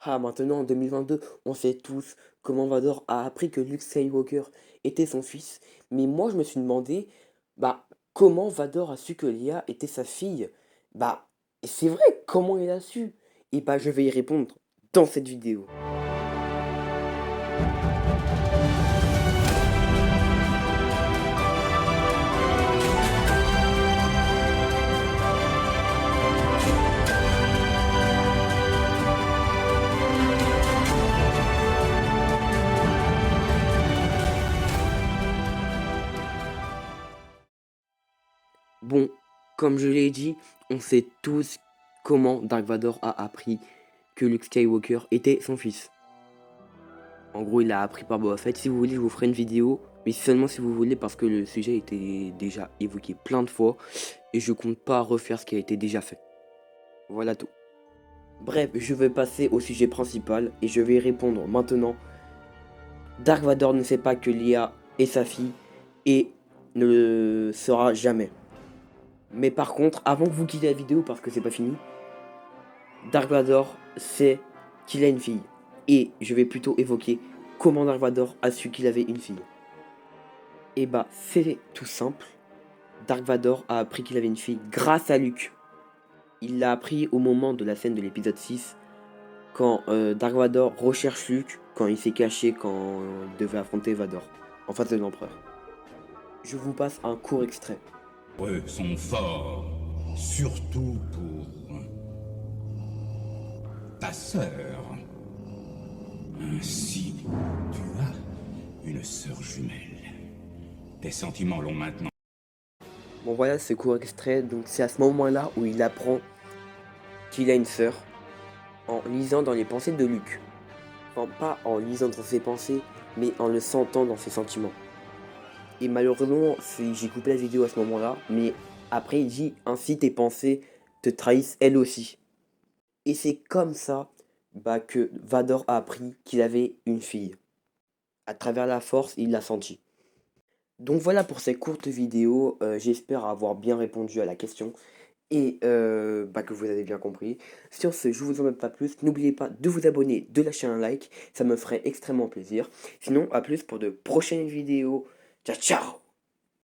Ah, maintenant, en 2022, on sait tous comment Vador a appris que Luke Skywalker était son fils. Mais moi, je me suis demandé, comment Vador a su que Léa était sa fille? Bah, c'est vrai, comment il a su? Et je vais y répondre dans cette vidéo. Bon, comme je l'ai dit, on sait tous comment Dark Vador a appris que Luke Skywalker était son fils. En gros, il l'a appris par Boba Fett. Si vous voulez, je vous ferai une vidéo, mais seulement si vous voulez, parce que le sujet était déjà évoqué plein de fois, et je compte pas refaire ce qui a été déjà fait. Voilà tout. Bref, je vais passer au sujet principal, et je vais y répondre maintenant. Dark Vador ne sait pas que Leia est sa fille, et ne le sera jamais. Mais par contre, avant que vous quittiez la vidéo, parce que c'est pas fini, Dark Vador sait qu'il a une fille. Et je vais plutôt évoquer comment Dark Vador a su qu'il avait une fille. Et c'est tout simple. Dark Vador a appris qu'il avait une fille grâce à Luke. Il l'a appris au moment de la scène de l'épisode 6, quand Dark Vador recherche Luke, quand il s'est caché, quand il devait affronter Vador, en face de l'Empereur. Je vous passe un court extrait. Eux sont forts, surtout pour ta sœur. Ainsi, tu as une sœur jumelle. Tes sentiments l'ont maintenant. Bon voilà, ce court extrait, donc c'est à ce moment-là où il apprend qu'il a une sœur, en lisant dans les pensées de Luke. Enfin, pas en lisant dans ses pensées, mais en le sentant dans ses sentiments. Et malheureusement, j'ai coupé la vidéo à ce moment-là, mais après il dit « Ainsi tes pensées te trahissent elles aussi ». Et c'est comme ça que Vador a appris qu'il avait une fille. À travers la force, il l'a senti. Donc voilà pour cette courte vidéo, j'espère avoir bien répondu à la question et que vous avez bien compris. Sur ce, je vous en mets pas plus, n'oubliez pas de vous abonner, de lâcher un like, ça me ferait extrêmement plaisir. Sinon, à plus pour de prochaines vidéos. Ciao, ciao!